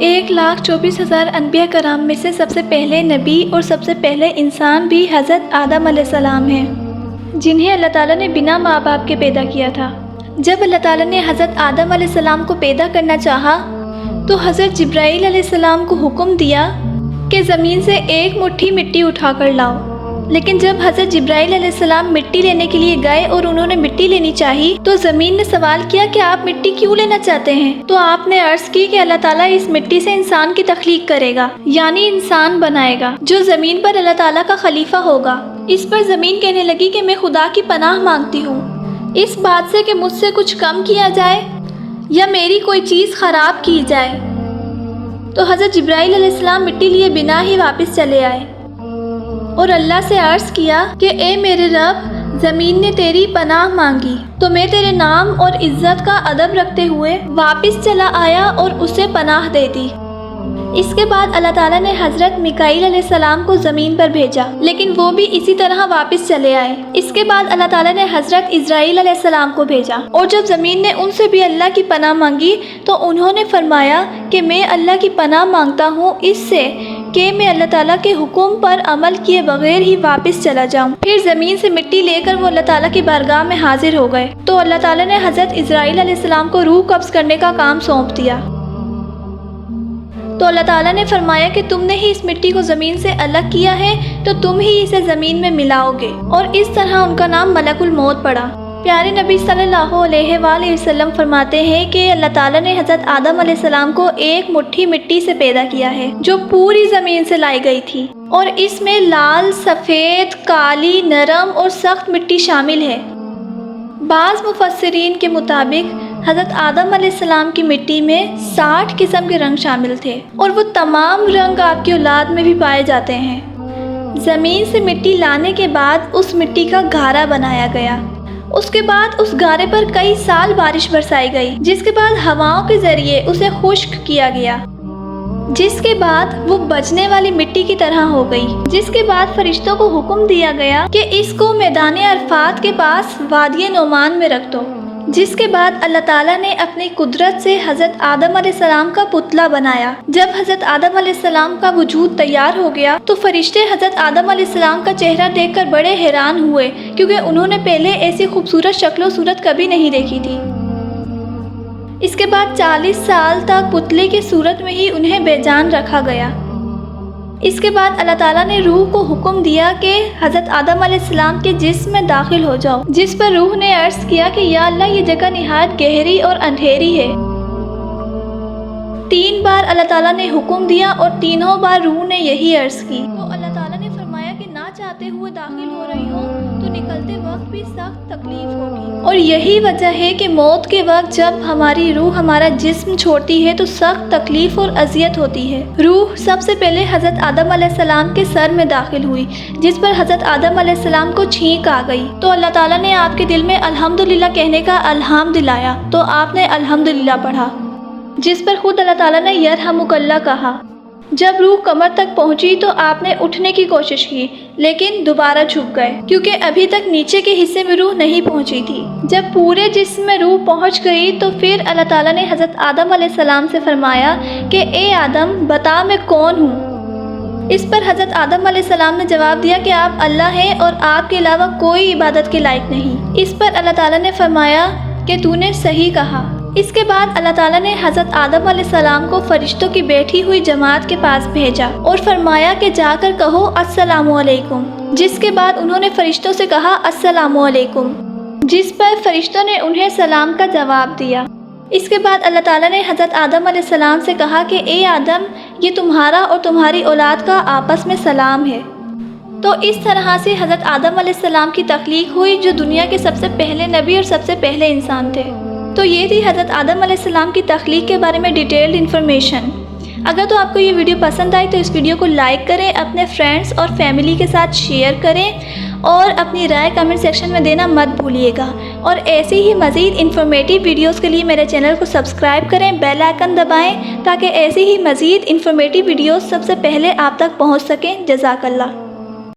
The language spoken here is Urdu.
1,24,000 انبیاء کرام میں سے سب سے پہلے نبی اور سب سے پہلے انسان بھی حضرت آدم علیہ السلام ہیں، جنہیں اللہ تعالیٰ نے بنا ماں باپ کے پیدا کیا تھا۔ جب اللہ تعالیٰ نے حضرت آدم علیہ السلام کو پیدا کرنا چاہا تو حضرت جبرائیل علیہ السلام کو حکم دیا کہ زمین سے ایک مٹھی مٹی اٹھا کر لاؤ۔ لیکن جب حضرت جبرائیل علیہ السلام مٹی لینے کے لیے گئے اور انہوں نے مٹی لینی چاہی تو زمین نے سوال کیا کہ آپ مٹی کیوں لینا چاہتے ہیں؟ تو آپ نے عرض کی کہ اللہ تعالیٰ اس مٹی سے انسان کی تخلیق کرے گا، یعنی انسان بنائے گا جو زمین پر اللہ تعالیٰ کا خلیفہ ہوگا۔ اس پر زمین کہنے لگی کہ میں خدا کی پناہ مانگتی ہوں اس بات سے کہ مجھ سے کچھ کم کیا جائے یا میری کوئی چیز خراب کی جائے۔ تو حضرت جبرائیل علیہ السلام مٹی لیے بنا ہی واپس چلے آئے اور اللہ سے عرض کیا کہ اے میرے رب، زمین نے تیری پناہ مانگی تو میں تیرے نام اور عزت کا ادب رکھتے ہوئے واپس چلا آیا اور اسے پناہ دے دی۔ اس کے بعد اللہ تعالیٰ نے حضرت میکائیل علیہ السلام کو زمین پر بھیجا، لیکن وہ بھی اسی طرح واپس چلے آئے۔ اس کے بعد اللہ تعالیٰ نے حضرت اسرائیل علیہ السلام کو بھیجا، اور جب زمین نے ان سے بھی اللہ کی پناہ مانگی تو انہوں نے فرمایا کہ میں اللہ کی پناہ مانگتا ہوں اس سے کہ میں اللہ تعالیٰ کے حکم پر عمل کیے بغیر ہی واپس چلا جاؤں۔ پھر زمین سے مٹی لے کر وہ اللہ تعالیٰ کی بارگاہ میں حاضر ہو گئے تو اللہ تعالیٰ نے حضرت اسرائیل علیہ السلام کو روح قبض کرنے کا کام سونپ دیا۔ تو اللہ تعالیٰ نے فرمایا کہ تم نے ہی اس مٹی کو زمین سے الگ کیا ہے تو تم ہی اسے زمین میں ملاؤ گے، اور اس طرح ان کا نام ملک الموت پڑا۔ پیارے نبی صلی اللہ علیہ وآلہ وسلم فرماتے ہیں کہ اللہ تعالیٰ نے حضرت آدم علیہ السلام کو ایک مٹھی مٹی سے پیدا کیا ہے جو پوری زمین سے لائی گئی تھی، اور اس میں لال، سفید، کالی، نرم اور سخت مٹی شامل ہے۔ بعض مفسرین کے مطابق حضرت آدم علیہ السلام کی مٹی میں 60 قسم کے رنگ شامل تھے، اور وہ تمام رنگ آپ کی اولاد میں بھی پائے جاتے ہیں۔ زمین سے مٹی لانے کے بعد اس مٹی کا گھارا بنایا گیا۔ اس کے بعد اس گھارے پر کئی سال بارش برسائی گئی، جس کے بعد ہواؤں کے ذریعے اسے خشک کیا گیا، جس کے بعد وہ بجنے والی مٹی کی طرح ہو گئی۔ جس کے بعد فرشتوں کو حکم دیا گیا کہ اس کو میدان عرفات کے پاس وادی نعمان میں رکھ دو۔ جس کے بعد اللہ تعالیٰ نے اپنی قدرت سے حضرت آدم علیہ السلام کا پتلا بنایا۔ جب حضرت آدم علیہ السلام کا وجود تیار ہو گیا تو فرشتے حضرت آدم علیہ السلام کا چہرہ دیکھ کر بڑے حیران ہوئے، کیونکہ انہوں نے پہلے ایسی خوبصورت شکل و صورت کبھی نہیں دیکھی تھی۔ اس کے بعد 40 سال تک پتلے کی صورت میں ہی انہیں بے جان رکھا گیا۔ اس کے بعد اللہ تعالیٰ نے روح کو حکم دیا کہ حضرت آدم علیہ السلام کے جسم میں داخل ہو جاؤ، جس پر روح نے عرض کیا کہ یا اللہ، یہ جگہ نہایت گہری اور اندھیری ہے۔ 3 بار اللہ تعالیٰ نے حکم دیا اور تینوں بار روح نے یہی عرض کی۔ تو اللہ تعالیٰ نے فرمایا کہ نہ چاہتے ہوئے داخل ہو رہی ہو تو نکلتے وقت بھی سخت تکلیف ہوگی، اور یہی وجہ ہے کہ موت کے وقت جب ہماری روح ہمارا جسم چھوڑتی ہے تو سخت تکلیف اور اذیت ہوتی ہے۔ روح سب سے پہلے حضرت آدم علیہ السلام کے سر میں داخل ہوئی، جس پر حضرت آدم علیہ السلام کو چھینک آ گئی، تو اللہ تعالیٰ نے آپ کے دل میں الحمدللہ کہنے کا الہام دلایا، تو آپ نے الحمدللہ پڑھا، جس پر خود اللہ تعالیٰ نے یرحمک اللہ کہا۔ جب روح کمر تک پہنچی تو آپ نے اٹھنے کی کوشش کی، لیکن دوبارہ جھک گئے، کیونکہ ابھی تک نیچے کے حصے میں روح نہیں پہنچی تھی۔ جب پورے جسم میں روح پہنچ گئی تو پھر اللہ تعالیٰ نے حضرت آدم علیہ السلام سے فرمایا کہ اے آدم، بتا میں کون ہوں؟ اس پر حضرت آدم علیہ السلام نے جواب دیا کہ آپ اللہ ہیں اور آپ کے علاوہ کوئی عبادت کے لائق نہیں۔ اس پر اللہ تعالیٰ نے فرمایا کہ تو نے صحیح کہا۔ اس کے بعد اللہ تعالیٰ نے حضرت آدم علیہ السلام کو فرشتوں کی بیٹھی ہوئی جماعت کے پاس بھیجا اور فرمایا کہ جا کر کہو السلام علیکم۔ جس کے بعد انہوں نے فرشتوں سے کہا السلام علیکم، جس پر فرشتوں نے انہیں سلام کا جواب دیا۔ اس کے بعد اللہ تعالیٰ نے حضرت آدم علیہ السلام سے کہا کہ اے آدم، یہ تمہارا اور تمہاری اولاد کا آپس میں سلام ہے۔ تو اس طرح سے حضرت آدم علیہ السلام کی تخلیق ہوئی، جو دنیا کے سب سے پہلے نبی اور سب سے پہلے انسان تھے۔ تو یہ تھی حضرت آدم علیہ السلام کی تخلیق کے بارے میں ڈیٹیلڈ انفارمیشن۔ اگر تو آپ کو یہ ویڈیو پسند آئی تو اس ویڈیو کو لائک کریں، اپنے فرینڈز اور فیملی کے ساتھ شیئر کریں، اور اپنی رائے کمنٹ سیکشن میں دینا مت بھولیے گا۔ اور ایسی ہی مزید انفارمیٹیو ویڈیوز کے لیے میرے چینل کو سبسکرائب کریں، بیل آئیکن دبائیں تاکہ ایسی ہی مزید انفارمیٹیو ویڈیوز سب سے پہلے آپ تک پہنچ سکیں۔ جزاک اللہ۔